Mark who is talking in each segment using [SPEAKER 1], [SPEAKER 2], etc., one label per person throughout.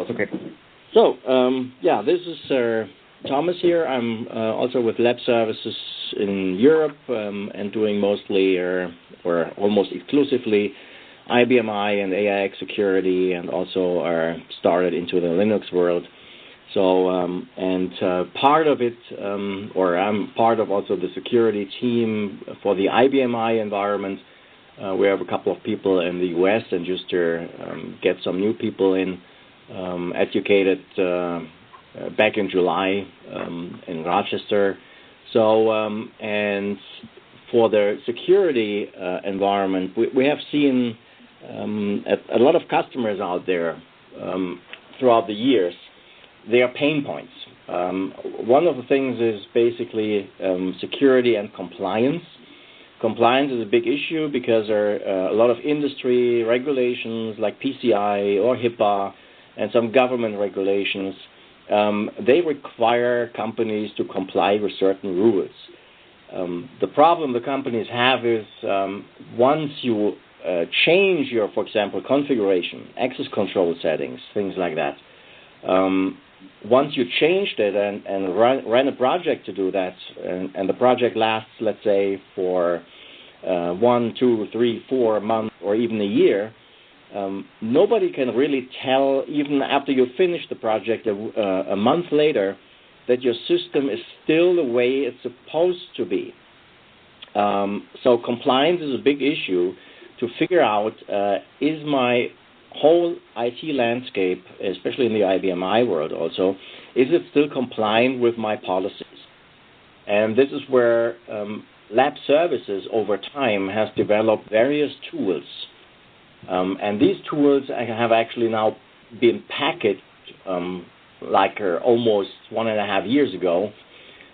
[SPEAKER 1] Okay. So, this is Thomas here. I'm also with Lab Services in Europe and doing mostly or almost exclusively IBMi and AIX security, and also started into the Linux world. So, part of it, or I'm part of also the security team for the IBMi environment. We have a couple of people in the U.S. and just to get some new people in, educated back in July in Rochester. So, and for the security environment, we have seen a lot of customers out there throughout the years. Their pain points. One of the things is basically security and compliance. Compliance is a big issue because there are a lot of industry regulations like PCI or HIPAA and some government regulations. They require companies to comply with certain rules. The problem the companies have is once you change your, for example, configuration, access control settings, things like that, once you changed it and ran a project to do that, and the project lasts, let's say, for 1, 2, 3, 4 months or even a year, nobody can really tell, even after you finish the project a month later, that your system is still the way it's supposed to be. So compliance is a big issue to figure out, is my whole IT landscape, especially in the IBMi world also, is it still compliant with my policies? And this is where Lab Services over time has developed various tools. And these tools have actually now been packaged almost 1.5 years ago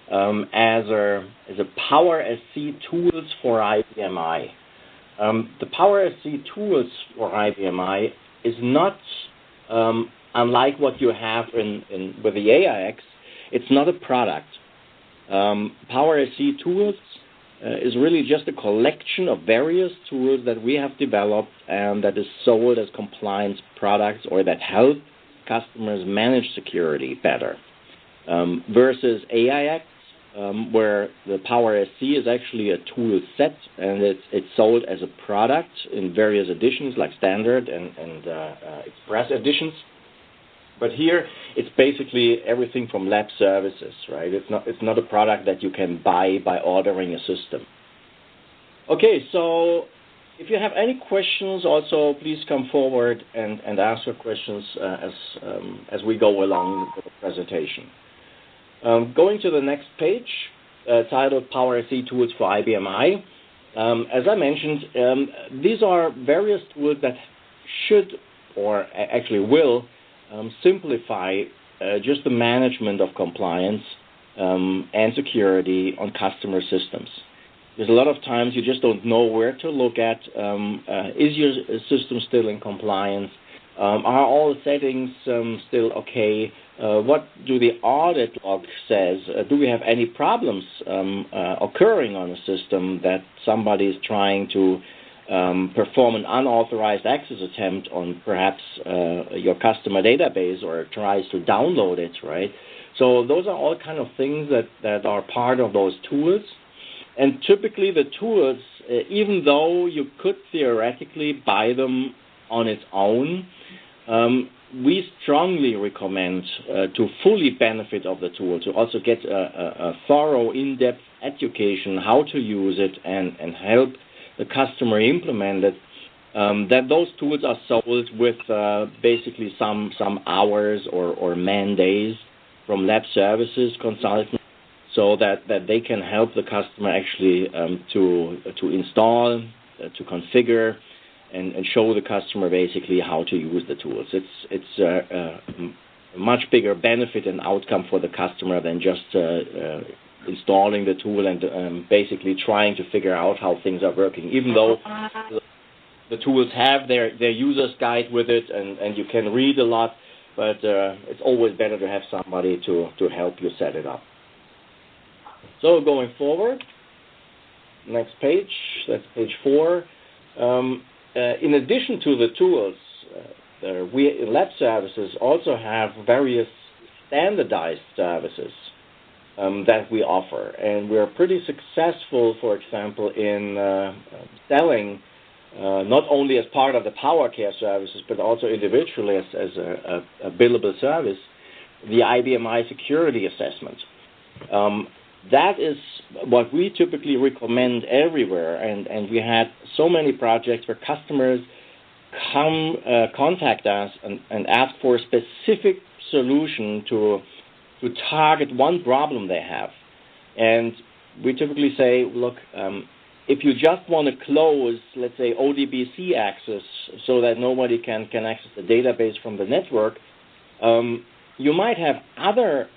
[SPEAKER 1] as a PowerSC tools for IBMi. The PowerSC tools for IBMi is not unlike what you have with the AIX. It's not a product. PowerSC tools is really just a collection of various tools that we have developed and that is sold as compliance products or that help customers manage security better. Versus AIX, where the PowerSC is actually a tool set and it's sold as a product in various editions like standard and express editions. But here it's basically everything from Lab Services, right? It's not a product that you can buy by ordering a system. Okay, so if you have any questions, also please come forward and ask your questions as we go along with the presentation. Going to the next page, titled PowerSC Tools for IBMi. As I mentioned, these are various tools that should, or actually will, simplify just the management of compliance and security on customer systems. There's a lot of times you just don't know where to look at. Is your system still in compliance? Are all the settings still okay? What do the audit log says? Do we have any problems occurring on a system that somebody is trying to perform an unauthorized access attempt on perhaps your customer database or tries to download it, right? So those are all kind of things that are part of those tools. And typically the tools, even though you could theoretically buy them on its own, we strongly recommend to fully benefit of the tool, to also get a thorough, in-depth education how to use it and help the customer implement it, that those tools are sold with basically some hours or man days from Lab Services consultants, so that they can help the customer actually to install, to configure, and show the customer basically how to use the tools. It's a much bigger benefit and outcome for the customer than just installing the tool and basically trying to figure out how things are working, even though the tools have their user's guide with it and you can read a lot, but it's always better to have somebody to help you set it up. So going forward, next page, that's page 4. In addition to the tools, we in lab services also have various standardized services that we offer, and we're pretty successful, for example, in selling not only as part of the PowerCare services, but also individually as a billable service, the IBMi security assessment. That is what we typically recommend everywhere, and we had so many projects where customers contact us and ask for a specific solution to target one problem they have. And we typically say, look, if you just want to close, let's say, ODBC access so that nobody can access the database from the network, you might have other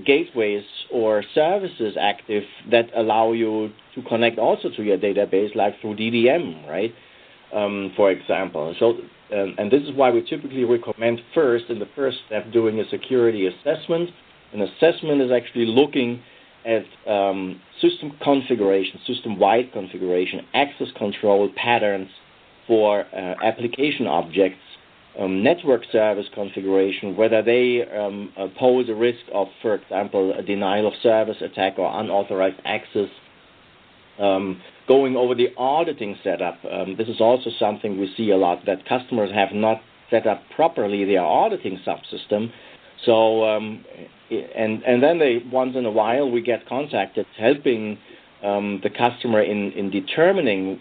[SPEAKER 1] gateways or services active that allow you to connect also to your database, like through DDM, right? For example. So, and this is why we typically recommend first, in the first step, doing a security assessment. An assessment is actually looking at system configuration, system-wide configuration, access control patterns for application objects, network service configuration, whether they pose a risk of, for example, a denial of service attack or unauthorized access. Going over the auditing setup, this is also something we see a lot, that customers have not set up properly their auditing subsystem. So, and then they, once in a while, we get contacted helping the customer in determining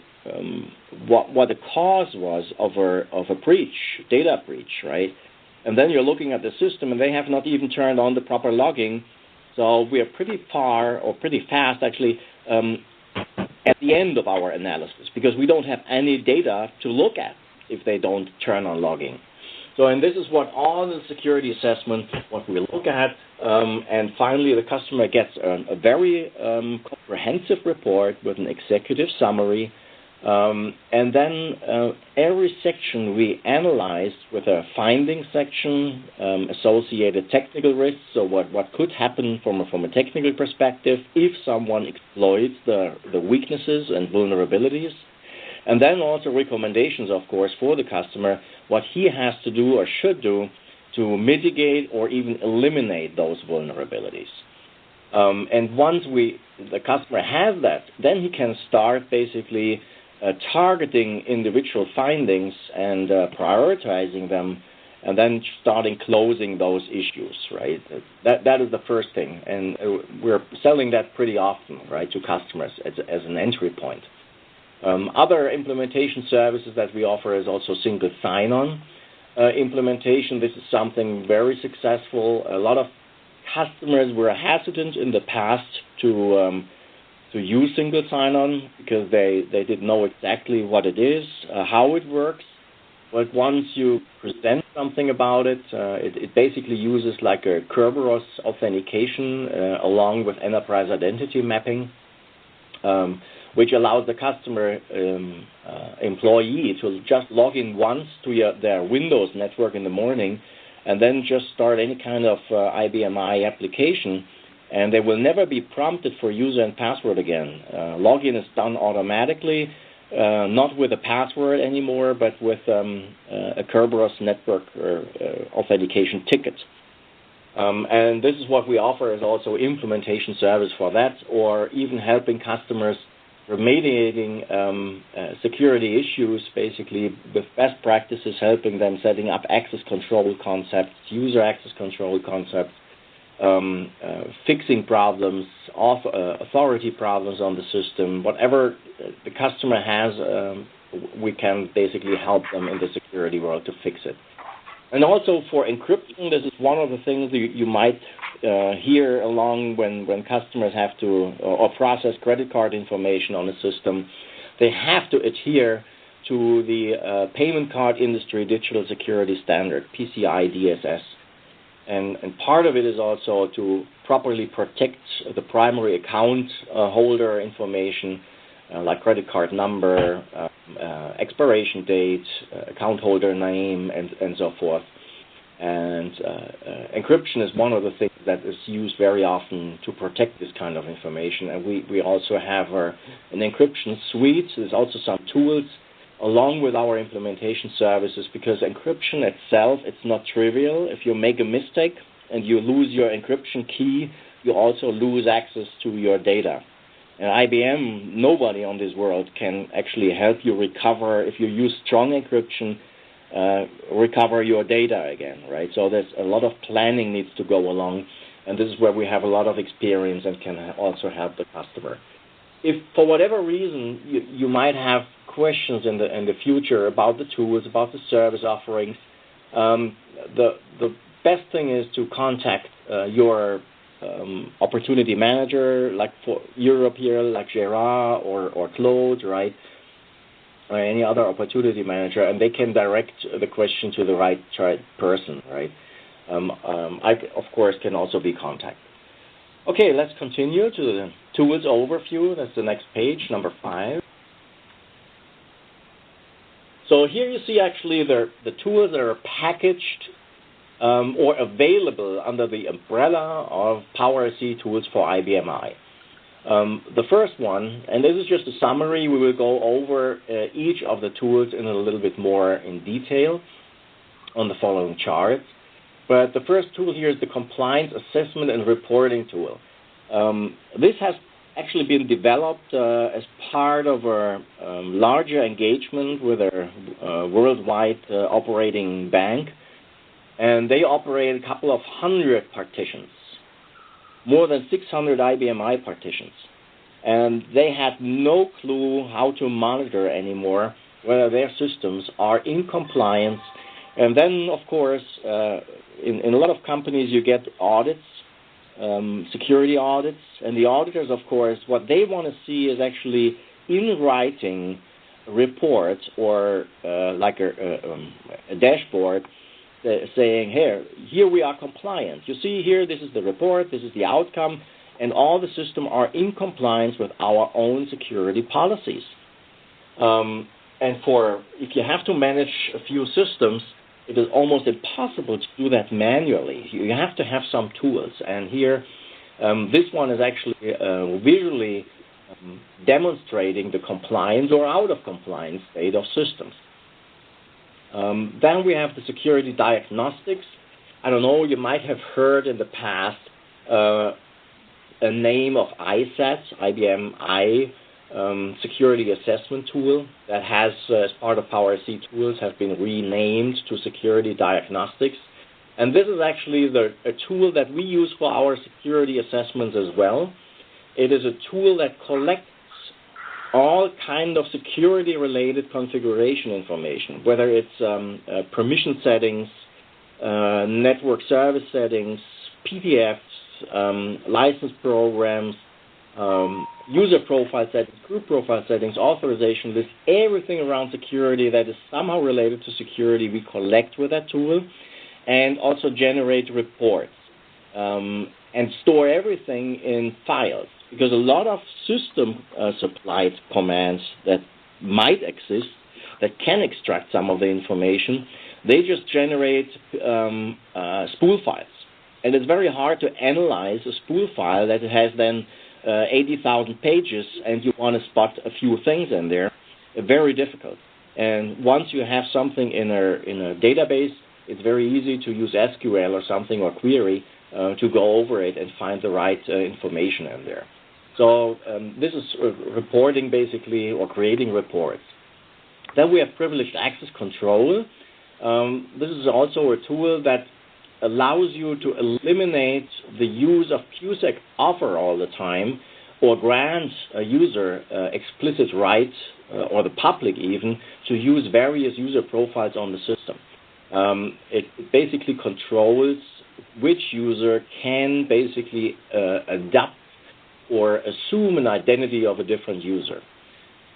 [SPEAKER 1] what the cause was of a breach, data breach, right? And then you're looking at the system, and they have not even turned on the proper logging. So we are pretty far, or pretty fast, actually, at the end of our analysis, because we don't have any data to look at if they don't turn on logging. So, and this is what all the security assessment, what we look at, and finally the customer gets a very comprehensive report with an executive summary, and then every section we analyze with a finding section, associated technical risks, so what could happen from a technical perspective if someone exploits the weaknesses and vulnerabilities. And then also recommendations, of course, for the customer, what he has to do or should do to mitigate or even eliminate those vulnerabilities. And once the customer has that, then he can start basically targeting individual findings and prioritizing them, and then starting closing those issues, right? That is the first thing. And we're selling that pretty often, right, to customers as an entry point. Other implementation services that we offer is also single sign-on implementation. This is something very successful. A lot of customers were hesitant in the past to use single sign-on because they didn't know exactly what it is, how it works. But once you present something about it, it basically uses like a Kerberos authentication along with enterprise identity mapping, which allows the customer employee to just log in once to their Windows network in the morning and then just start any kind of IBMi application, and they will never be prompted for user and password again. Login is done automatically, not with a password anymore, but with a Kerberos network authentication ticket. And this is what we offer as also implementation service for that, or even helping customers remediating security issues, basically with best practices, helping them setting up access control concepts, user access control concepts, fixing problems, authority problems on the system. Whatever the customer has, we can basically help them in the security world to fix it. And also for encryption, this is one of the things you might hear along when customers have to or process credit card information on a system. They have to adhere to the payment card industry digital security standard, PCI DSS. And part of it is also to properly protect the primary account holder information, like credit card number, expiration date, account holder name, and so forth. And encryption is one of the things that is used very often to protect this kind of information. And we also have an encryption suite. There's also some tools along with our implementation services, because encryption itself, it's not trivial. If you make a mistake and you lose your encryption key, you also lose access to your data. And IBM, nobody on this world can actually help you recover, if you use strong encryption, recover your data again, right? So there's a lot of planning needs to go along, and this is where we have a lot of experience and can also help the customer. If for whatever reason you might have questions in the future about the tools, about the service offerings, the best thing is to contact your opportunity manager, like for Europe here, like Gerard or Claude, right? Or any other opportunity manager, and they can direct the question to the right person, right? I, of course, can also be contacted. Okay, let's continue to the tools overview. That's the next page, number 5. So here you see actually the tools that are packaged or available under the umbrella of PowerSC tools for IBMi. The first one, and this is just a summary, we will go over each of the tools in a little bit more in detail on the following charts. But the first tool here is the Compliance Assessment and Reporting tool. This has actually been developed as part of a larger engagement with a worldwide operating bank, and they operate a couple of hundred partitions, more than 600 IBMi partitions, and they had no clue how to monitor anymore whether their systems are in compliance. And then, of course, in a lot of companies you get audits, security audits, and the auditors, of course, what they want to see is actually in writing reports or like a dashboard saying, here we are compliant. You see here, this is the report, this is the outcome, and all the systems are in compliance with our own security policies. And if you have to manage a few systems, it is almost impossible to do that manually. You have to have some tools. And here, this one is actually visually demonstrating the compliance or out of compliance state of systems. Then we have the security diagnostics. I don't know, you might have heard in the past a name of IBMi, security assessment tool that has, as part of PowerSC tools, has been renamed to security diagnostics. And this is actually a tool that we use for our security assessments as well. It is a tool that collects all kind of security-related configuration information, whether it's permission settings, network service settings, PTFs, license programs, user profile settings, group profile settings, authorization lists, everything around security that is somehow related to security we collect with that tool, and also generate reports and store everything in files. Because a lot of system-supplied commands that might exist, that can extract some of the information, they just generate spool files. And it's very hard to analyze a spool file that has then 80,000 pages and you want to spot a few things in there. Very difficult. And once you have something in a database, it's very easy to use SQL or something or query to go over it and find the right information in there. So this is reporting basically, or creating reports. Then we have privileged access control. This is also a tool that allows you to eliminate the use of QSEC offer all the time, or grants a user explicit right, or the public even, to use various user profiles on the system. It basically controls which user can basically adopt or assume an identity of a different user.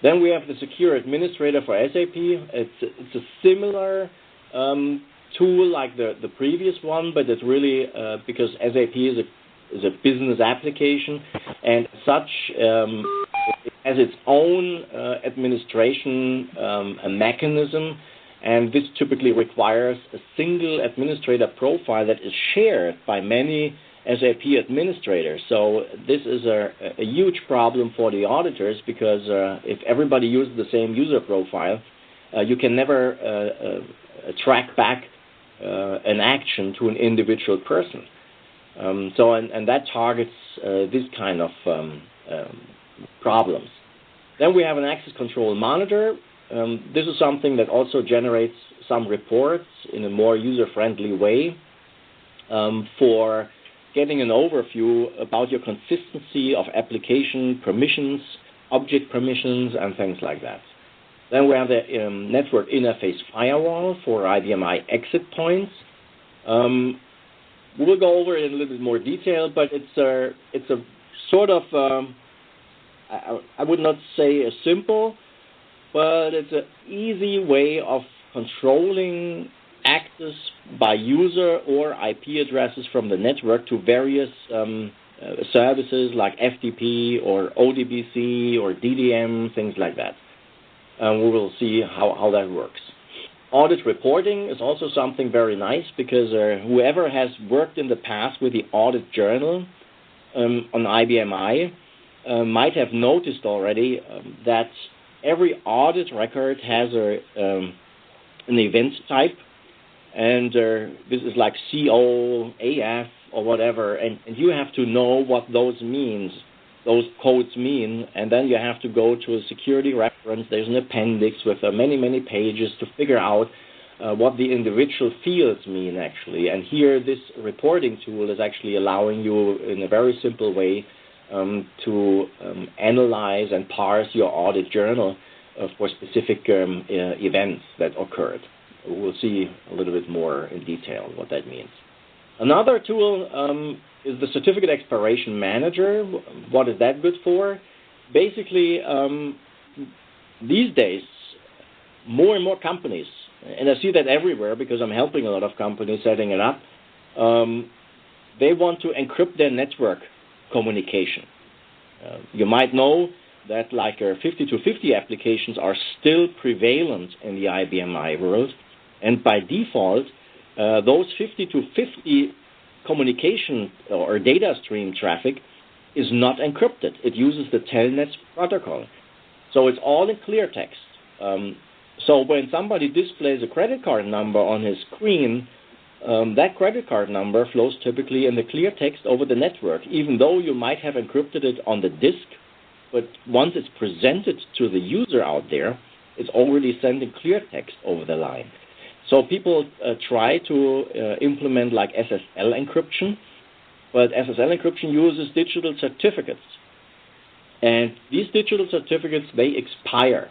[SPEAKER 1] Then we have the Secure Administrator for SAP. It's a similar tool like the previous one, but it's really because SAP is a business application, and such it has its own administration mechanism, and this typically requires a single administrator profile that is shared by many SAP administrators. So this is a huge problem for the auditors, because if everybody uses the same user profile, you can never track back an action to an individual person. And that targets this kind of problems. Then we have an access control monitor. This is something that also generates some reports in a more user-friendly way for getting an overview about your consistency of application permissions, object permissions, and things like that. Then we have the network interface firewall for IBMi exit points. We'll go over it in a little bit more detail, but it's a sort of, I would not say a simple, but it's an easy way of controlling access by user or IP addresses from the network to various services like FTP or ODBC or DDM, things like that. We will see how that works. Audit reporting is also something very nice because whoever has worked in the past with the audit journal on IBMi might have noticed already that every audit record has an event type, and this is like CO, AF, or whatever, and you have to know what those codes mean, and then you have to go to a security reference. There's an appendix with many, many pages to figure out what the individual fields mean, actually. And here, this reporting tool is actually allowing you, in a very simple way, to analyze and parse your audit journal for specific events that occurred. We'll see a little bit more in detail what that means. Another tool is the Certificate Expiration Manager. What is that good for? Basically, these days, more and more companies, and I see that everywhere because I'm helping a lot of companies setting it up, they want to encrypt their network communication. You might know that like 50-50 applications are still prevalent in the IBMi world, and by default, those 50-50 communication or data stream traffic is not encrypted. It uses the Telnet protocol. So it's all in clear text. So when somebody displays a credit card number on his screen, that credit card number flows typically in the clear text over the network, even though you might have encrypted it on the disk. But once it's presented to the user out there, it's already sending clear text over the line. So people try to implement like SSL encryption, but SSL encryption uses digital certificates. And these digital certificates, they expire.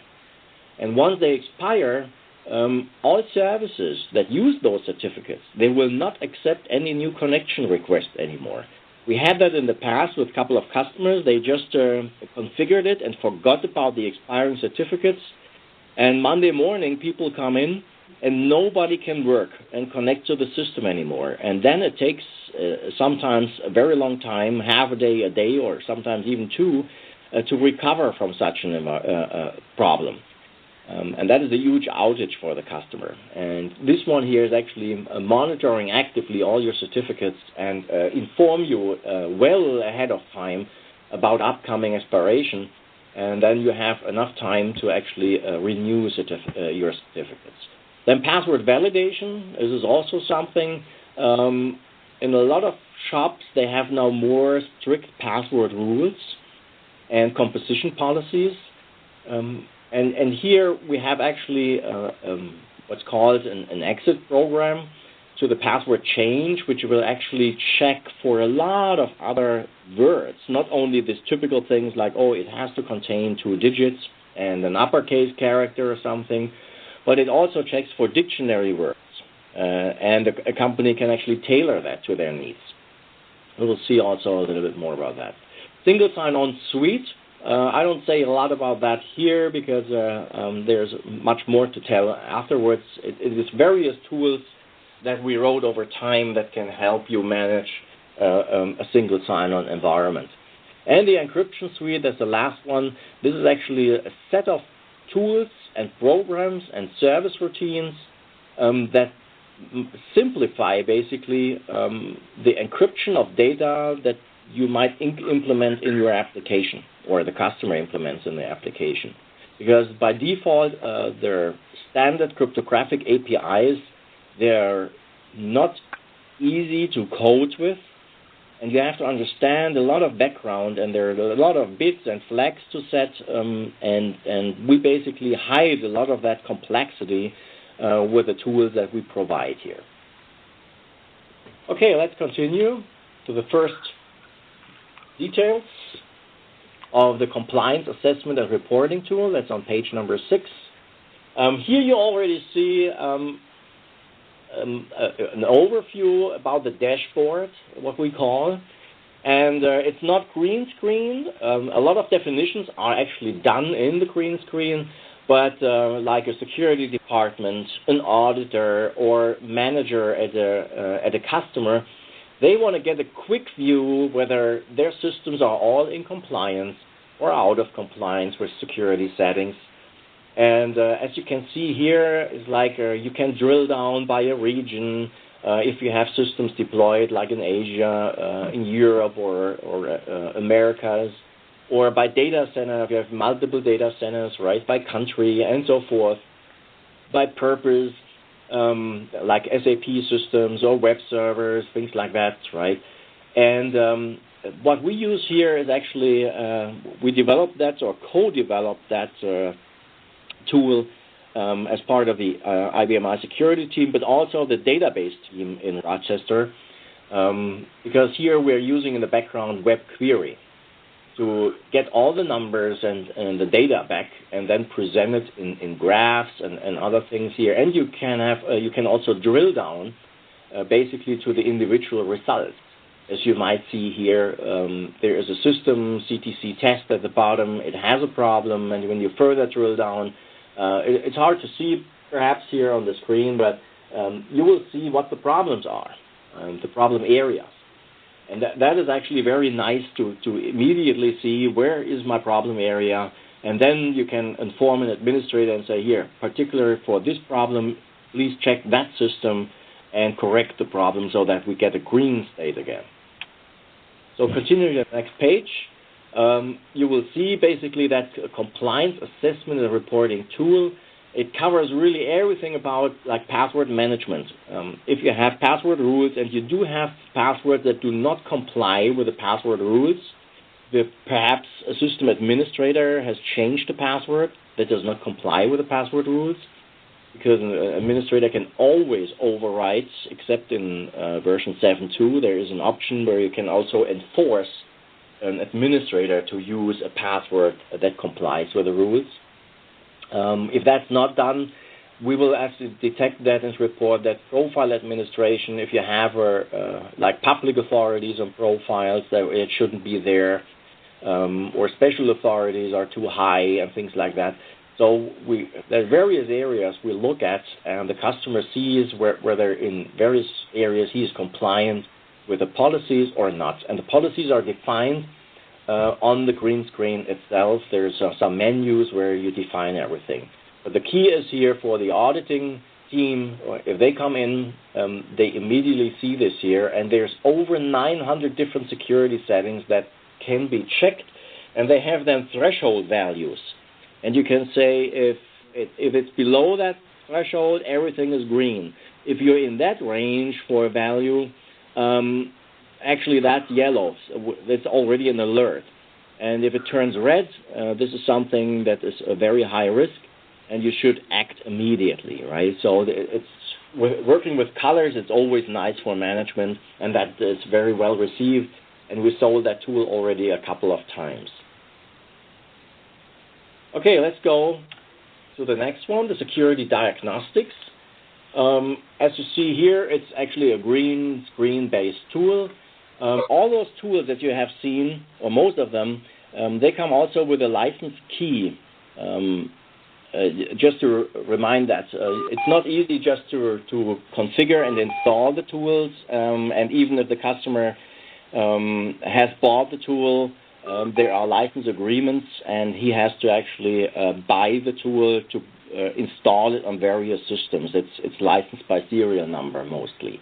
[SPEAKER 1] And once they expire, all services that use those certificates, they will not accept any new connection request anymore. We had that in the past with a couple of customers. They just configured it and forgot about the expiring certificates. And Monday morning, people come in, and nobody can work and connect to the system anymore. And then it takes sometimes a very long time, half a day, or sometimes even two, to recover from such a problem. And that is a huge outage for the customer. And this one here is actually monitoring actively all your certificates and inform you well ahead of time about upcoming expiration. And then you have enough time to actually renew your certificates. Then password validation. This is also something. In a lot of shops, they have now more strict password rules and composition policies. And here we have actually what's called an exit program to the password change, which will actually check for a lot of other words, not only these typical things like, oh, it has to contain 2 digits and an uppercase character or something, but it also checks for dictionary words, and a company can actually tailor that to their needs. We will see also a little bit more about that. Single sign-on suite. I don't say a lot about that here because there's much more to tell afterwards. It is various tools that we wrote over time that can help you manage a single sign-on environment. And the encryption suite, that's the last one. This is actually a set of tools and programs and service routines that simplify basically the encryption of data that you might implement in your application or the customer implements in the application. because by default, their standard cryptographic APIs, they're not easy to code with, and you have to understand a lot of background, and there are a lot of bits and flags to set, and we basically hide a lot of that complexity with the tools that we provide here. Okay, let's continue to the first details of the compliance assessment and reporting tool. That's on page number 6. Here you already see an overview about the dashboard, what we call, and it's not green screen. A lot of definitions are actually done in the green screen, but like a security department, an auditor, or manager at a customer, they want to get a quick view whether their systems are all in compliance or out of compliance with security settings. And as you can see here, it's like you can drill down by a region if you have systems deployed like in Asia, in Europe, or Americas, or by data center, if you have multiple data centers, right, by country and so forth, by purpose, like SAP systems or web servers, things like that, right? And what we use here is actually, we developed that or co-developed that tool as part of the IBMi security team, but also the database team in Rochester, because here we're using in the background web query to get all the numbers and the data back, and then present it in graphs and other things here. And you can have you can also drill down basically to the individual results. As you might see here, there is a system CTC test at the bottom. It has a problem, and when you further drill down, it's hard to see perhaps here on the screen, but you will see what the problems are, the problem areas. And that is actually very nice to immediately see where is my problem area, and then you can inform an administrator and say, here, particular for this problem, please check that system and correct the problem so that we get a green state again. So continuing to the next page, you will see basically that compliance assessment and reporting tool. It covers really everything about like password management. If you have password rules and you do have passwords that do not comply with the password rules, perhaps a system administrator has changed the password that does not comply with the password rules, because an administrator can always overwrite, except in version 7.2, there is an option where you can also enforce an administrator to use a password that complies with the rules. If that's not done, we will actually detect that and report that profile administration, if you have like public authorities on profiles, that it shouldn't be there, or special authorities are too high and things like that. So there are various areas we look at, and the customer sees whether in various areas he is compliant with the policies or not. And the policies are defined on the green screen itself. There's some menus where you define everything. But the key is here for the auditing team, if they come in, they immediately see this here, and there's over 900 different security settings that can be checked, and they have then threshold values. And you can say if it's below that threshold, everything is green. If you're in that range for a value, actually that's yellow. That's already an alert. And if it turns red, this is something that is a very high risk, and you should act immediately, right? So it's working with colors. It's always nice for management, and that is very well received. And we sold that tool already a couple of times. Okay, let's go to the next one, the security diagnostics. As you see here, it's actually a green screen-based tool. All those tools that you have seen, or most of them, they come also with a license key. Just to remind that it's not easy just to configure and install the tools, and even if the customer has bought the tool, there are license agreements, and he has to actually buy the tool to install it on various systems. It's licensed by serial number mostly.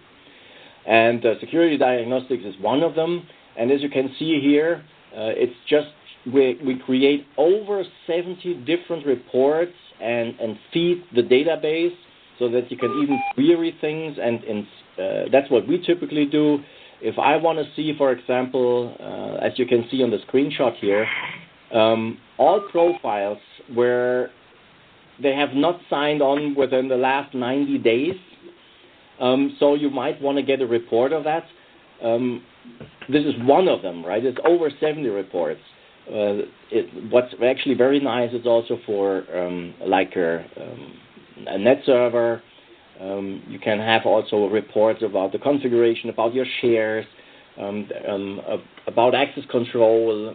[SPEAKER 1] And security diagnostics is one of them. And as you can see here, it's just we create over 70 different reports and feed the database so that you can even query things, and that's what we typically do. If I want to see, for example, as you can see on the screenshot here, all profiles where they have not signed on within the last 90 days, so you might want to get a report of that. This is one of them, right? It's over 70 reports. What's actually very nice is also for like a net server. You can have also reports about the configuration, about your shares, about access control,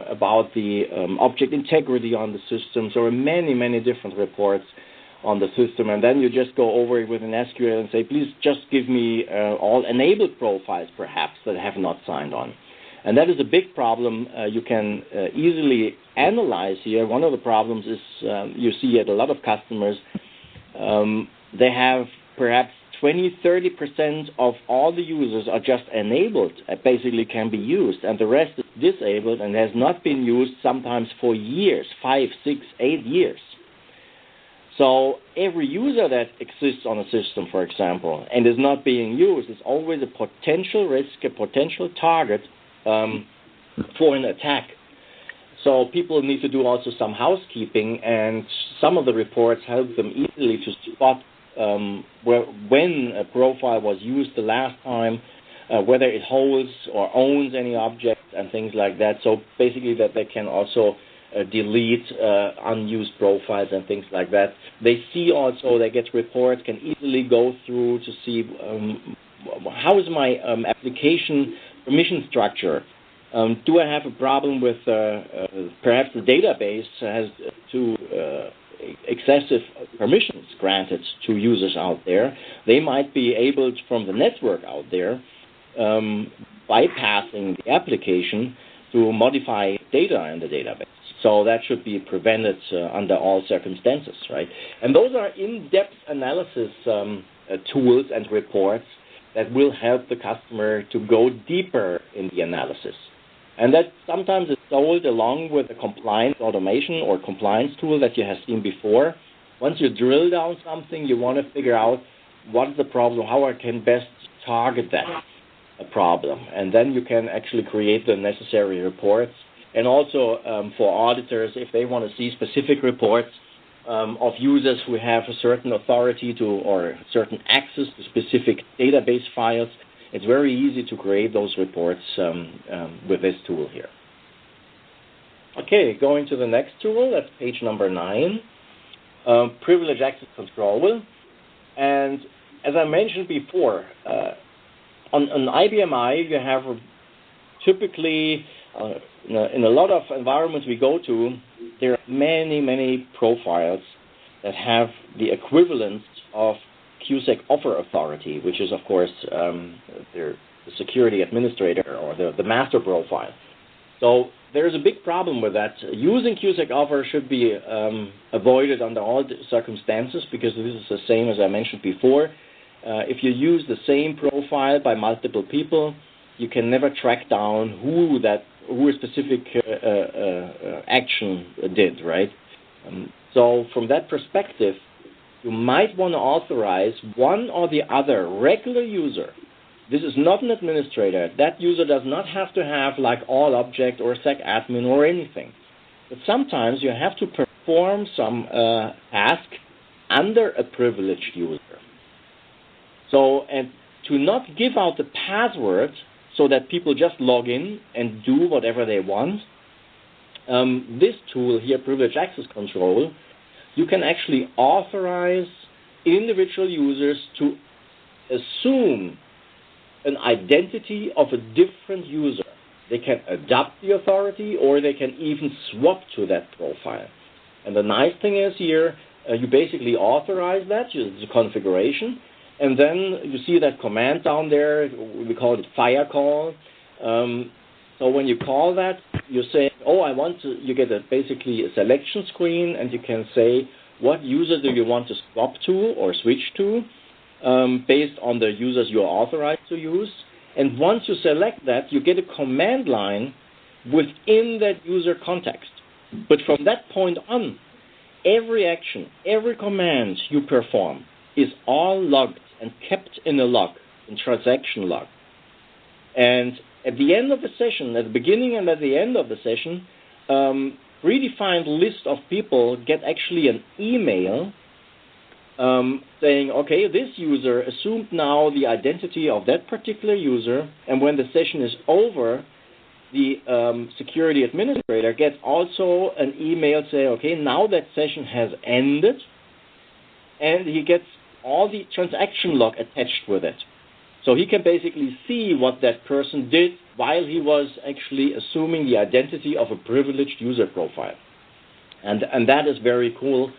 [SPEAKER 1] about the object integrity on the system. So there are many, many different reports on the system. And then you just go over it with an SQL and say, please just give me all enabled profiles, perhaps, that have not signed on. And that is a big problem you can easily analyze here. One of the problems is you see at a lot of customers, they have perhaps 20-30% of all the users are just enabled, basically can be used, and the rest is disabled and has not been used sometimes for years, 5, 6, 8 years. So every user that exists on a system, for example, and is not being used is always a potential risk, a potential target for an attack. So people need to do also some housekeeping, and some of the reports help them easily to spot when a profile was used the last time, whether it holds or owns any object and things like that. So basically that they can also delete unused profiles and things like that. They see also, they get reports, can easily go through to see how is my application permission structure. Do I have a problem with perhaps the database has too excessive permissions granted to users out there? They might be able, from the network out there, bypassing the application to modify data in the database. So that should be prevented under all circumstances, right? And those are in-depth analysis tools and reports that will help the customer to go deeper in the analysis. And that sometimes is sold along with a compliance automation or compliance tool that you have seen before. Once you drill down something, you want to figure out what is the problem, how I can best target that problem. And then you can actually create the necessary reports. And also for auditors, if they want to see specific reports of users who have a certain authority to or certain access to specific database files, it's very easy to create those reports with this tool here. Okay, going to the next tool, that's page number 9, privileged access control. And as I mentioned before, on IBMi, you have typically, in a lot of environments we go to, there are many, many profiles that have the equivalence of QSEC offer authority, which is, of course, the security administrator or the master profile. So there's a big problem with that. Using QSEC offer should be avoided under all circumstances, because this is the same as I mentioned before. If you use the same profile by multiple people, you can never track down who a specific action did, right? So from that perspective, you might want to authorize one or the other regular user. This is not an administrator. That user does not have to have like all object or sec admin or anything. But sometimes you have to perform some task under a privileged user. So, and to not give out the password so that people just log in and do whatever they want, this tool here, privileged access control, you can actually authorize individual users to assume an identity of a different user. They can adopt the authority, or they can even swap to that profile. And the nice thing is here, you basically authorize that, the configuration, and then you see that command down there, we call it fire call. So when you call that, you say, you get basically a selection screen, and you can say, what user do you want to swap to or switch to based on the users you are authorized to use. And once you select that, you get a command line within that user context. But from that point on, every action, every command you perform is all logged and kept in a log, in transaction log. And at the end of the session, at the beginning and at the end of the session, predefined list of people get actually an email saying, okay, this user assumed now the identity of that particular user, and when the session is over, the security administrator gets also an email saying, okay, now that session has ended, and he gets all the transaction log attached with it. So he can basically see what that person did while he was actually assuming the identity of a privileged user profile. And that is very cool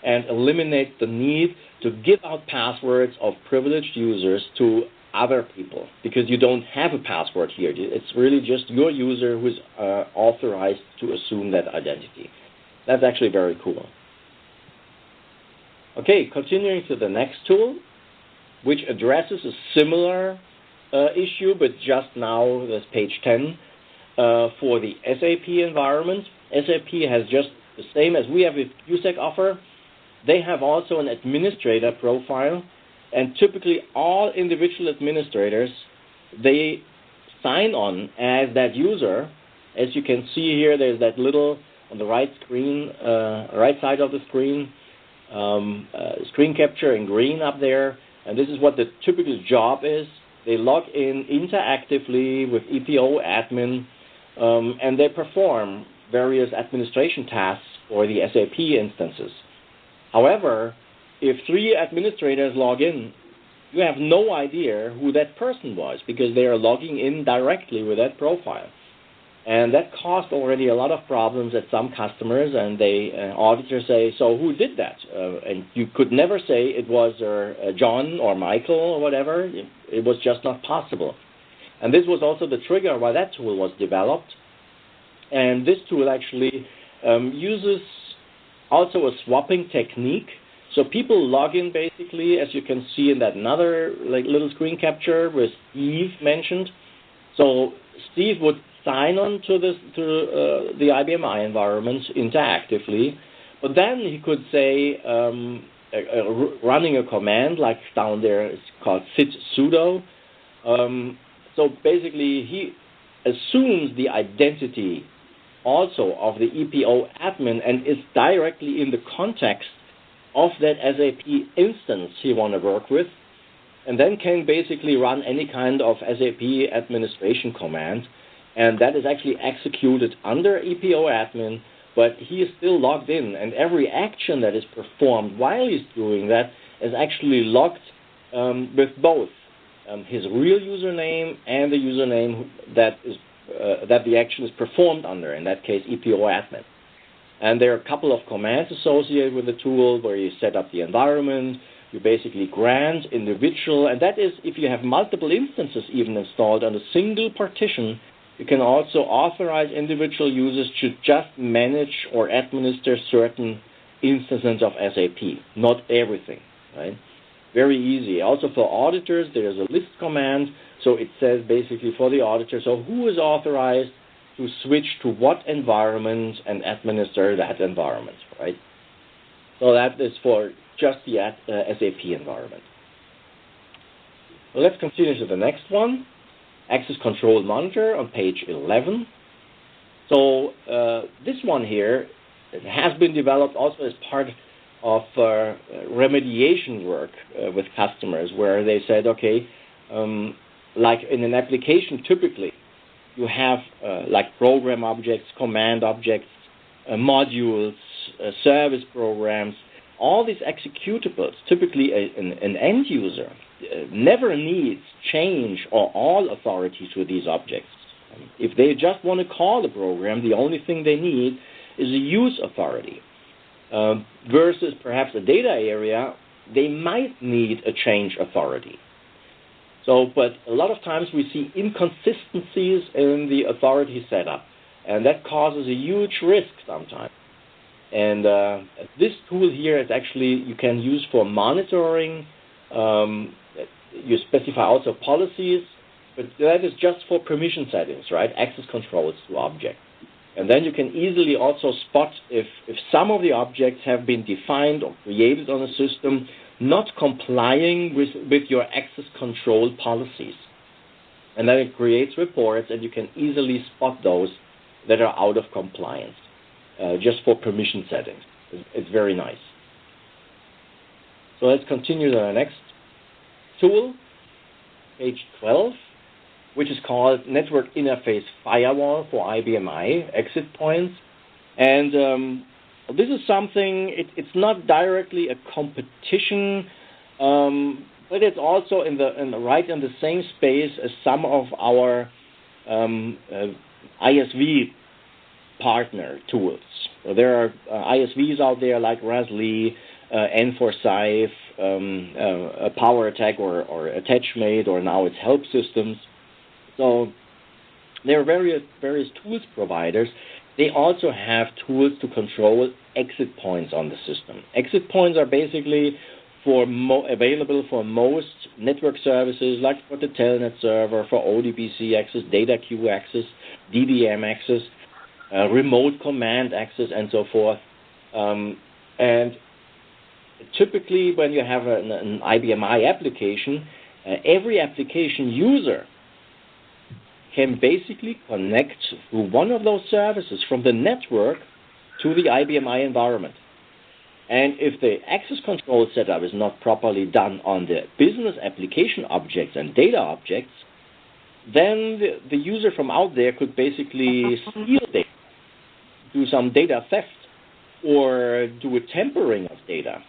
[SPEAKER 1] and eliminate the need to give out passwords of privileged users to other people, because you don't have a password here. It's really just your user who is authorized to assume that identity. That's actually very cool. Okay, continuing to the next tool, which addresses a similar issue, but just now, that's page 10, for the SAP environment. SAP has just the same as we have with USEC offer. They have also an administrator profile, and typically all individual administrators, they sign on as that user. As you can see here, there's that little, on the right side of the screen, screen capture in green up there, and this is what the typical job is. They log in interactively with EPO admin, and they perform various administration tasks for the SAP instances. However, if 3 administrators log in, you have no idea who that person was, because they are logging in directly with that profile. And that caused already a lot of problems at some customers, and auditors say, so who did that? And you could never say it was John or Michael or whatever. It was just not possible. And this was also the trigger why that tool was developed. And this tool actually uses also a swapping technique. So people log in basically, as you can see in that another little screen capture with Steve mentioned. So Steve would sign on to the IBMi environment interactively, but then he could say, running a command like down there, it's called sit sudo. So basically he assumes the identity also of the EPO admin and is directly in the context of that SAP instance he want to work with, and then can basically run any kind of SAP administration command. And that is actually executed under EPO admin, but he is still logged in, and every action that is performed while he's doing that is actually logged with both his real username and the username that the action is performed under, in that case EPO admin. And there are a couple of commands associated with the tool where you set up the environment, you basically grant individual, and that is if you have multiple instances even installed on a single partition. You can also authorize individual users to just manage or administer certain instances of SAP, not everything, right? Very easy. Also for auditors, there's a list command, so it says basically for the auditor, so who is authorized to switch to what environment and administer that environment, right? So that is for just the SAP environment. Well, let's continue to the next one. Access Control Monitor on page 11. So this one here has been developed also as part of remediation work with customers, where they said, okay, like in an application typically, you have like program objects, command objects, modules, service programs, all these executables. Typically an end user never needs change or all authority to these objects. If they just want to call the program, the only thing they need is a use authority. Versus perhaps a data area, they might need a change authority. So, but a lot of times we see inconsistencies in the authority setup, and that causes a huge risk sometimes. And this tool here is actually, you can use for monitoring. You specify also policies But that is just for permission settings, right? Access controls to objects. And then you can easily also spot if some of the objects have been defined or created on a system not complying with your access control policies. And then it creates reports, and you can easily spot those that are out of compliance, just for permission settings. It's very nice. So let's continue to the next tool, page 12, which is called Network Interface Firewall for IBMi, exit points. And this is something, it's not directly a competition, but it's also right in the same space as some of our ISV partner tools. So there are ISVs out there like Rasli, N4Safe, PowerSC or AttachMate, or now it's Help Systems. So there are various tools providers. They also have tools to control exit points on the system. Exit points are basically available for most network services, like for the Telnet server, for ODBC access, data queue access, DDM access, remote command access, and so forth. And typically, when you have an IBMi application, every application user can basically connect through one of those services from the network to the IBMi environment. And if the access control setup is not properly done on the business application objects and data objects, then the user from out there could basically steal data, do some data theft, or do a tampering of data,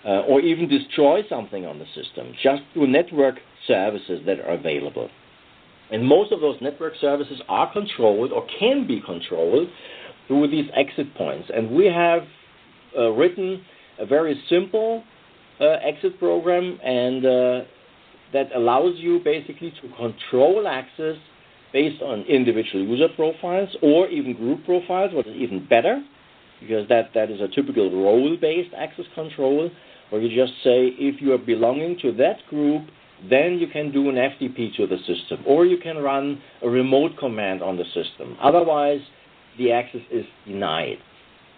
[SPEAKER 1] or even destroy something on the system, just through network services that are available. And most of those network services are controlled or can be controlled through these exit points. And we have written a very simple exit program, and that allows you basically to control access based on individual user profiles or even group profiles, what is even better, because that is a typical role-based access control, where you just say if you are belonging to that group, then you can do an FTP to the system, or you can run a remote command on the system. Otherwise, the access is denied.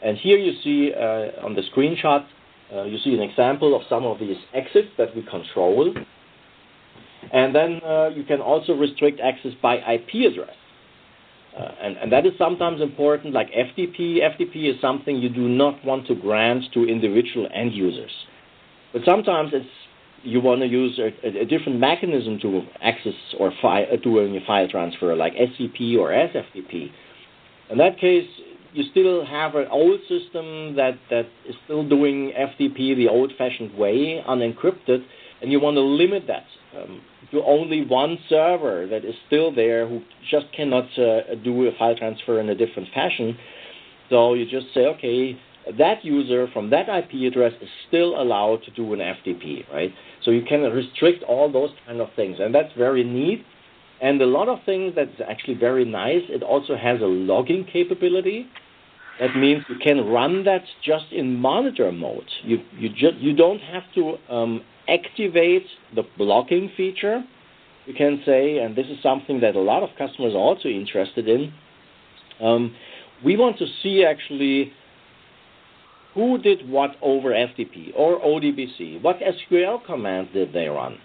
[SPEAKER 1] And here you see on the screenshot, you see an example of some of these exits that we control. And then you can also restrict access by IP address. And that is sometimes important, like FTP. FTP is something you do not want to grant to individual end users. But sometimes you want to use a different mechanism to access or doing a file transfer, like SCP or SFTP. In that case, you still have an old system that is still doing FTP the old-fashioned way, unencrypted, and you want to limit that to only one server that is still there who just cannot do a file transfer in a different fashion. So you just say, okay, that user from that IP address is still allowed to do an FTP, right? So you can restrict all those kind of things, and that's very neat. And a lot of things that's actually very nice, it also has a logging capability. That means you can run that just in monitor mode. You don't have to activate the blocking feature. You can say, and this is something that a lot of customers are also interested in, we want to see actually who did what over FTP or ODBC. What SQL commands did they run?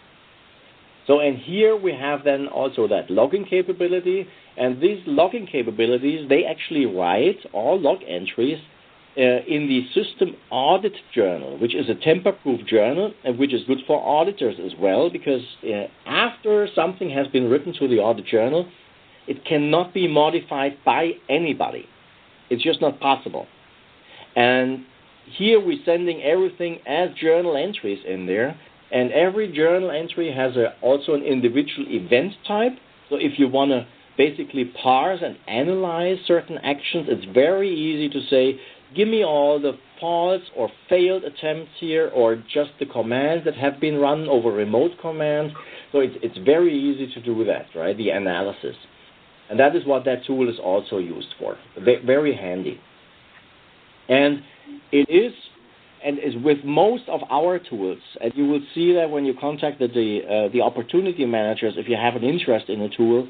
[SPEAKER 1] So, and here we have then also that logging capability, and these logging capabilities, they actually write all log entries in the system audit journal, which is a tamper-proof journal, and which is good for auditors as well, because after something has been written to the audit journal, it cannot be modified by anybody. It's just not possible. And here we're sending everything as journal entries in there, and every journal entry has also an individual event type. So if you want to basically parse and analyze certain actions, it's very easy to say, give me all the false or failed attempts here, or just the commands that have been run over remote commands. So it's very easy to do that, right, the analysis. And that is what that tool is also used for. Very handy. And it is and is with most of our tools, and you will see that when you contacted the opportunity managers, if you have an interest in a tool,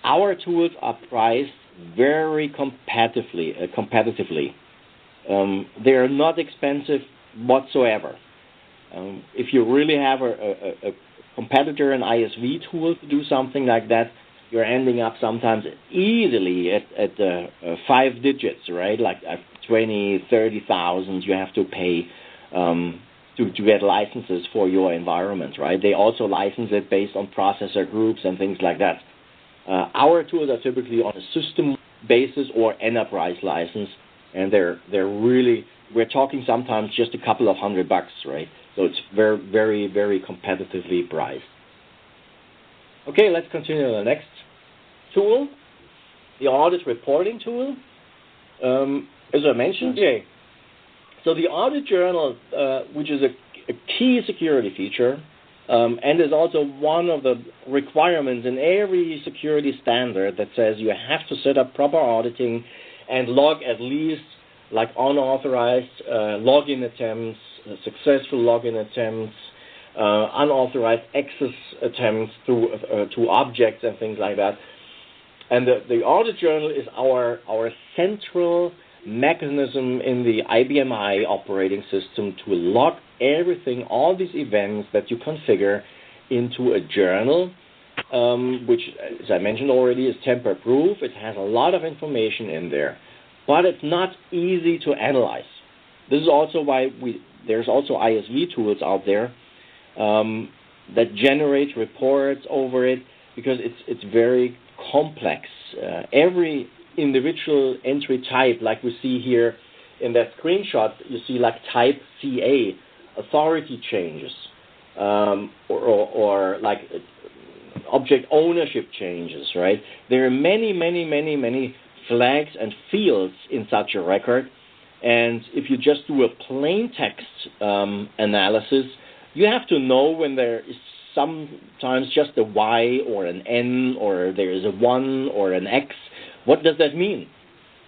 [SPEAKER 1] our tools are priced very competitively. They are not expensive whatsoever. If you really have a competitor, an ISV tool to do something like that, you're ending up sometimes easily at 5 digits, right? Like 20, 30,000 you have to pay to get licenses for your environment, right? They also license it based on processor groups and things like that. Our tools are typically on a system basis or enterprise license, and they're really, we're talking sometimes just a couple of $100, right? So it's very, very, very competitively priced. Okay, let's continue to the next tool, the audit reporting tool. As I mentioned, so the audit journal, which is a key security feature, and is also one of the requirements in every security standard that says you have to set up proper auditing and log at least like unauthorized login attempts, successful login attempts, unauthorized access attempts to objects and things like that. And the audit journal is our central mechanism in the IBMi operating system to log everything, all these events that you configure into a journal, which, as I mentioned already, is tamper-proof. It has a lot of information in there, but it's not easy to analyze. This is also why there's also ISV tools out there that generate reports over it, because it's very complex. Every individual entry type, like we see here in that screenshot, you see like type CA, authority changes, or like object ownership changes, right? There are many flags and fields in such a record, and if you just do a plain text analysis, you have to know when there is sometimes just a Y or an N, or there is a 1 or an X. What does that mean?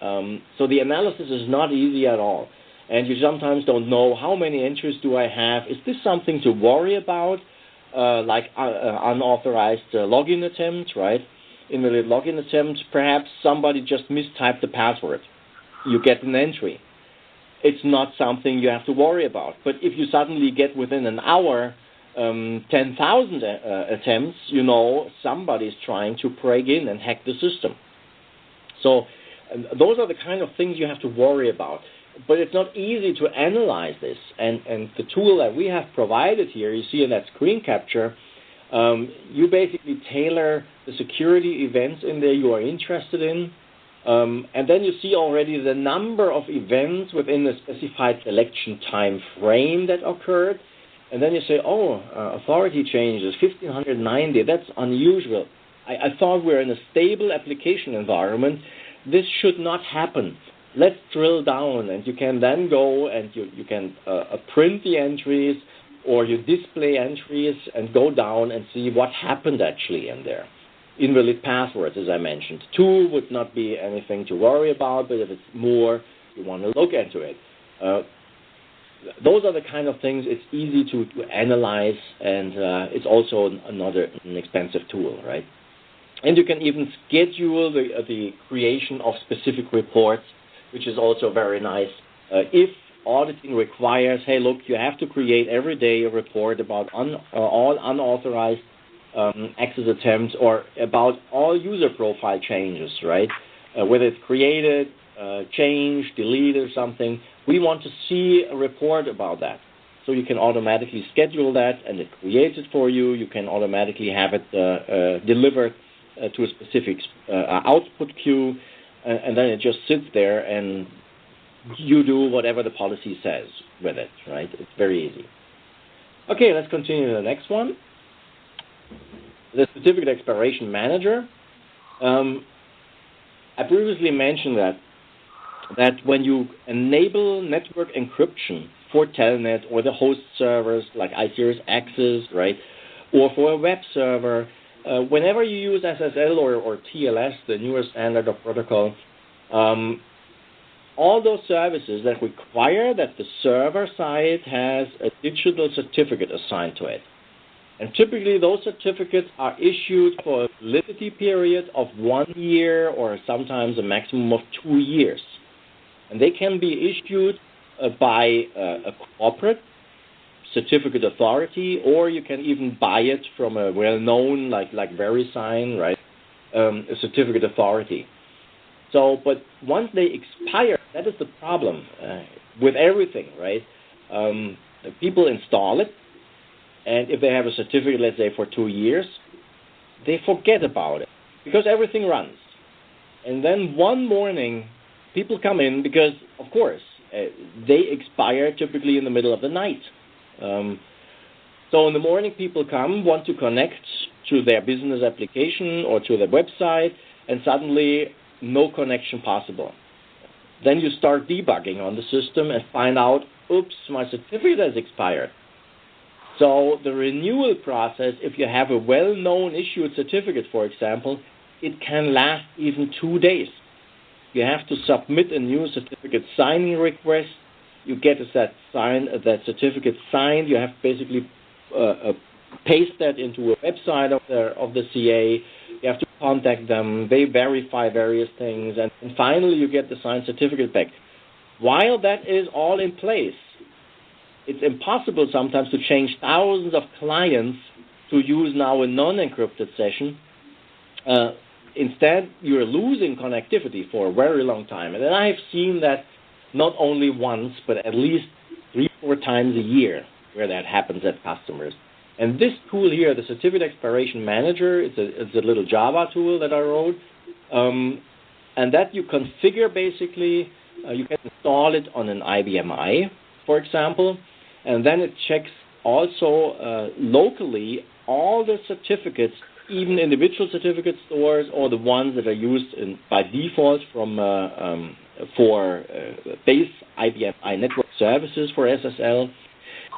[SPEAKER 1] So the analysis is not easy at all. And you sometimes don't know how many entries do I have. Is this something to worry about, like unauthorized login attempts, right? Invalid login attempts. Perhaps somebody just mistyped the password. You get an entry. It's not something you have to worry about. But if you suddenly get within an hour 10,000 attempts, you know somebody's trying to break in and hack the system. So those are the kind of things you have to worry about. But it's not easy to analyze this. And the tool that we have provided here, you see in that screen capture, you basically tailor the security events in there you are interested in. And then you see already the number of events within the specified selection time frame that occurred. And then you say, authority changes, 1,590, that's unusual. I thought we're in a stable application environment. This should not happen. Let's drill down, and you can then go and you can print the entries, or you display entries and go down and see what happened actually in there. Invalid passwords, as I mentioned. 2 would not be anything to worry about, but if it's more, you want to look into it. Those are the kind of things it's easy to analyze, and it's also not an expensive tool, right? And you can even schedule the creation of specific reports, which is also very nice. If auditing requires, hey, look, you have to create every day a report about all unauthorized access attempts, or about all user profile changes, right? Whether it's created, changed, deleted, or something, we want to see a report about that. So you can automatically schedule that, and it creates it for you. You can automatically have it delivered to a specific output queue, and then it just sits there, and you do whatever the policy says with it, right? It's very easy. Okay, let's continue to the next one. The Certificate Expiration Manager. I previously mentioned that when you enable network encryption for Telnet or the host servers like iSeries Access, right, or for a web server, whenever you use SSL or TLS, the newer standard of protocol, all those services that require that the server side has a digital certificate assigned to it. And typically those certificates are issued for a validity period of 1 year or sometimes a maximum of 2 years. And they can be issued by a corporate certificate authority, or you can even buy it from a well-known, like VeriSign, right, a certificate authority. So, but once they expire, that is the problem with everything, right? People install it, and if they have a certificate, let's say, for 2 years, they forget about it because everything runs. And then one morning, people come in because, of course, they expire typically in the middle of the night. So in the morning, people come, want to connect to their business application or to their website, and suddenly no connection possible. Then you start debugging on the system and find out, oops, my certificate has expired. So the renewal process, if you have a well-known issued certificate, for example, it can last even 2 days. You have to submit a new certificate signing request. You get that certificate signed. You have basically paste that into a website of the CA. You have to contact them. They verify various things, and finally you get the signed certificate back. While that is all in place, it's impossible sometimes to change thousands of clients to use now a non-encrypted session. Instead, you're losing connectivity for a very long time. And I've seen that not only once, but at least 3-4 times a year where that happens at customers. And this tool here, the Certificate Expiration Manager, it's a little Java tool that I wrote, and that you configure basically. You can install it on an IBMi, for example, and then it checks also locally all the certificates, even individual certificate stores or the ones that are used by default for base IBMi network services for SSL.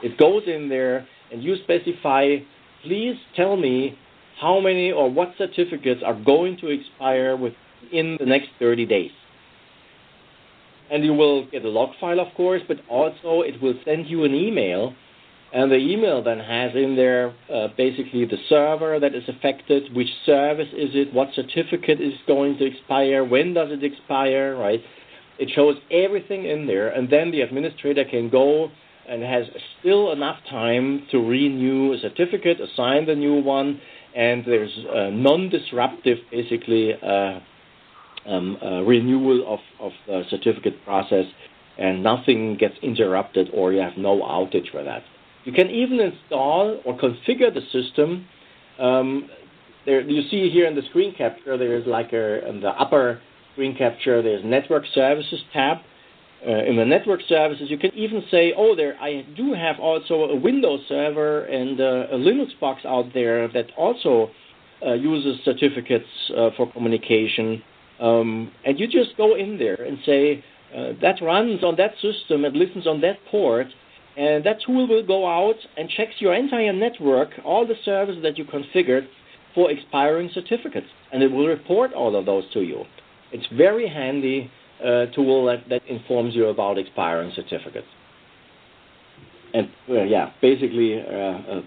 [SPEAKER 1] It goes in there and you specify, please tell me how many or what certificates are going to expire within the next 30 days. And you will get a log file, of course, but also it will send you an email. And the email then has in there basically the server that is affected, which service is it, what certificate is going to expire, when does it expire, right? It shows everything in there, and then the administrator can go and has still enough time to renew a certificate, assign the new one, and there's a non-disruptive, basically, renewal of the certificate process, and nothing gets interrupted or you have no outage for that. You can even install or configure the system. There, you see here in the screen capture, there's like in the upper screen capture, there's Network Services tab. In the Network Services, you can even say, oh, I do have also a Windows server and a Linux box out there that also uses certificates for communication. And you just go in there and say, that runs on that system, it listens on that port, and that tool will go out and checks your entire network, all the services that you configured for expiring certificates, and it will report all of those to you. It's very handy tool that informs you about expiring certificates. And, basically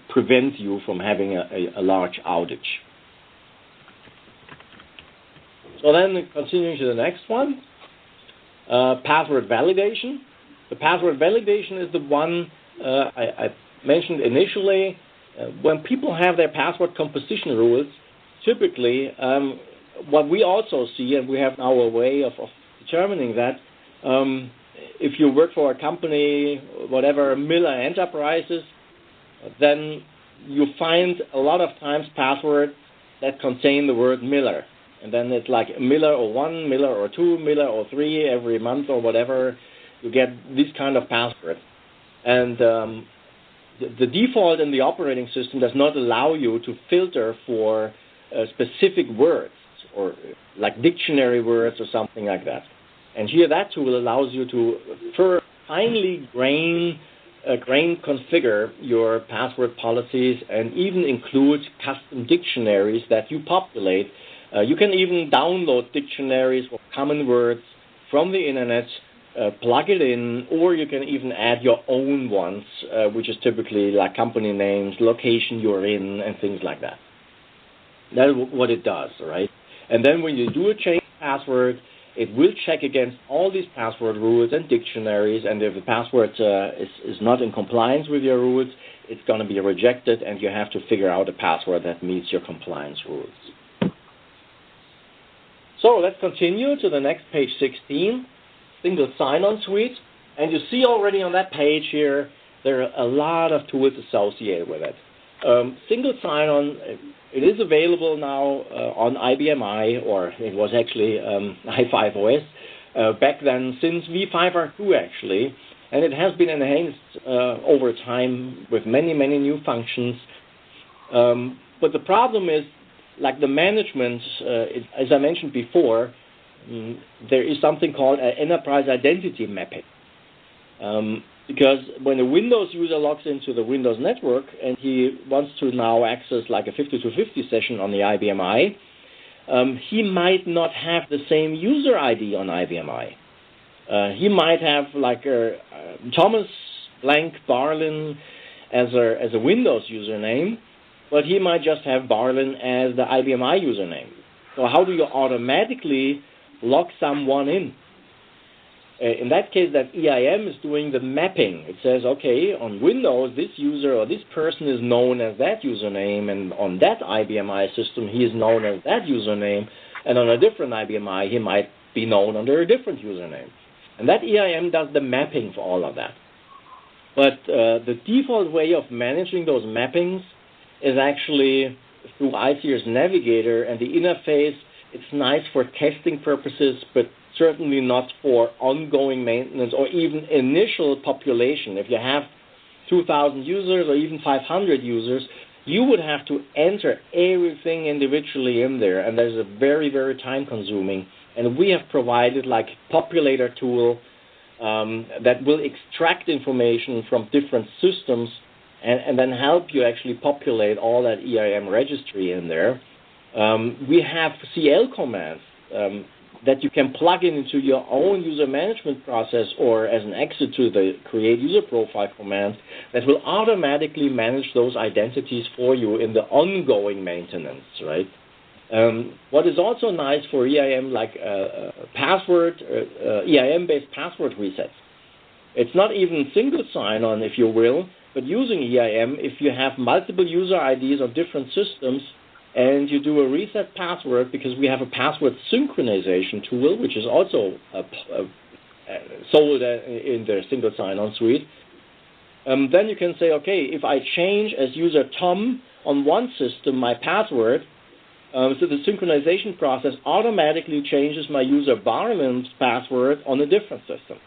[SPEAKER 1] prevents you from having a large outage. So then continuing to the next one, password validation. The password validation is the one I mentioned initially. When people have their password composition rules, typically what we also see, and we have now a way of determining that, if you work for a company, whatever, Miller Enterprises, then you find a lot of times passwords that contain the word Miller. And then it's like Miller 01, Miller 02, Miller 03 every month or whatever. You get this kind of password. And the default in the operating system does not allow you to filter for specific words or like dictionary words or something like that. And here that tool allows you to finely grain configure your password policies and even include custom dictionaries that you populate. You can even download dictionaries of common words from the internet plug it in, or you can even add your own ones, which is typically like company names, location you're in, and things like that. That's what it does, right? And then when you do a change password, it will check against all these password rules and dictionaries, and if the password is not in compliance with your rules, it's going to be rejected, and you have to figure out a password that meets your compliance rules. So let's continue to the next page 16, single sign-on suite. And you see already on that page here, there are a lot of tools associated with it. Single sign-on, it is available now on IBMi, or it was actually i5 OS back then since v5R2 actually, and it has been enhanced over time with many, many new functions. But the problem is, like the management, as I mentioned before, there is something called an enterprise identity mapping. Because when a Windows user logs into the Windows network and he wants to now access like a 5250 session on the IBMi, he might not have the same user ID on IBMi. He might have like a Thomas blank Barlin as a Windows username, but he might just have Barlin as the IBMi username. So how do you automatically log someone in? In that case, that EIM is doing the mapping. It says, okay, on Windows, this user or this person is known as that username, and on that IBMi system, he is known as that username, and on a different IBMi, he might be known under a different username. And that EIM does the mapping for all of that. But the default way of managing those mappings is actually through ICER's Navigator, and the interface, it's nice for testing purposes, but certainly not for ongoing maintenance or even initial population. If you have 2,000 users or even 500 users, you would have to enter everything individually in there, and that is a very, very time-consuming. And we have provided like a populator tool that will extract information from different systems and then help you actually populate all that EIM registry in there. We have CL commands that you can plug into your own user management process or as an exit to the create user profile command that will automatically manage those identities for you in the ongoing maintenance, right? What is also nice for EIM, like EIM-based password resets. It's not even single sign-on, if you will, but using EIM, if you have multiple user IDs on different systems, and you do a reset password, because we have a password synchronization tool, which is also sold in the single sign-on suite. Then you can say, okay, if I change as user Tom on one system my password, so the synchronization process automatically changes my user Barman's password on a different system.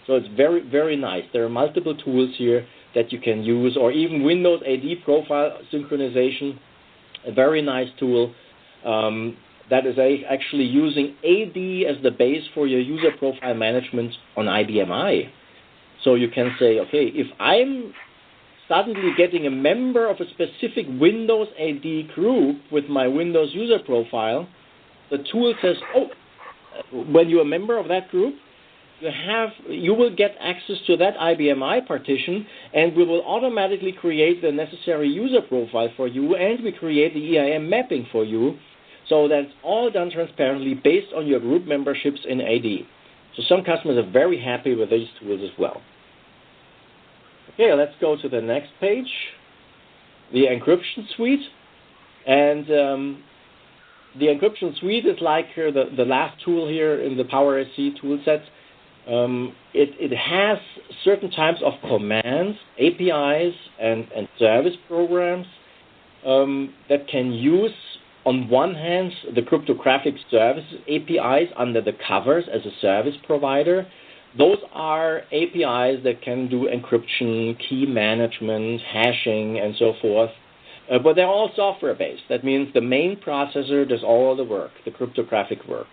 [SPEAKER 1] So it's very, very nice. There are multiple tools here that you can use, or even Windows AD profile synchronization, a very nice tool that is actually using AD as the base for your user profile management on IBMi. So you can say, okay, if I'm suddenly getting a member of a specific Windows AD group with my Windows user profile, the tool says, oh, when you're a member of that group, you will get access to that IBMi partition, and we will automatically create the necessary user profile for you, and we create the EIM mapping for you. So that's all done transparently based on your group memberships in AD. So some customers are very happy with these tools as well. Okay, let's go to the next page, the encryption suite. And the encryption suite is like the last tool here in the PowerSC toolset. It has certain types of commands, APIs, and service programs that can use, on one hand, the cryptographic services APIs under the covers as a service provider. Those are APIs that can do encryption, key management, hashing, and so forth. But they're all software-based. That means the main processor does all the work, the cryptographic work.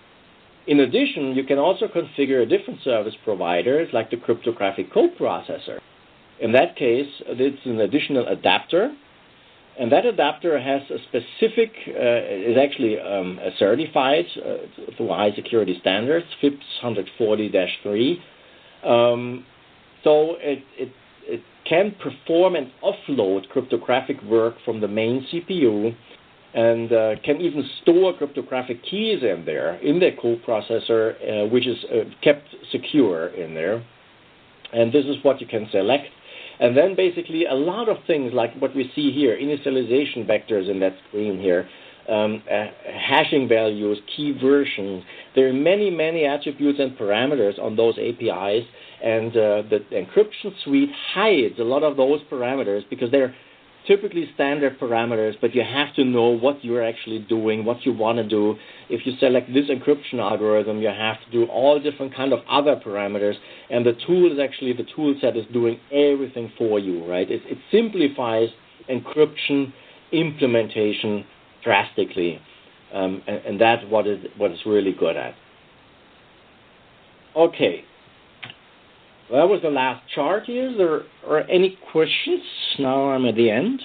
[SPEAKER 1] In addition, you can also configure different service providers like the cryptographic code processor. In that case, it's an additional adapter, And that adapter has a specific, is actually certified to high security standards, FIPS 140-3. So it can perform and offload cryptographic work from the main CPU, and can even store cryptographic keys in there, in the coprocessor, which is kept secure in there. And this is what you can select. And then basically a lot of things like what we see here, initialization vectors in that screen here, hashing values, key versions. There are many, many attributes and parameters on those APIs, and the encryption suite hides a lot of those parameters because they're typically standard parameters, but you have to know what you're actually doing, what you want to do. If you select this encryption algorithm, you have to do all different kind of other parameters, and the tool is actually, the tool set is doing everything for you, right? It simplifies encryption implementation drastically, and that's what it's really good at. Okay. That was the last chart here. Is there any questions? Now I'm at the end.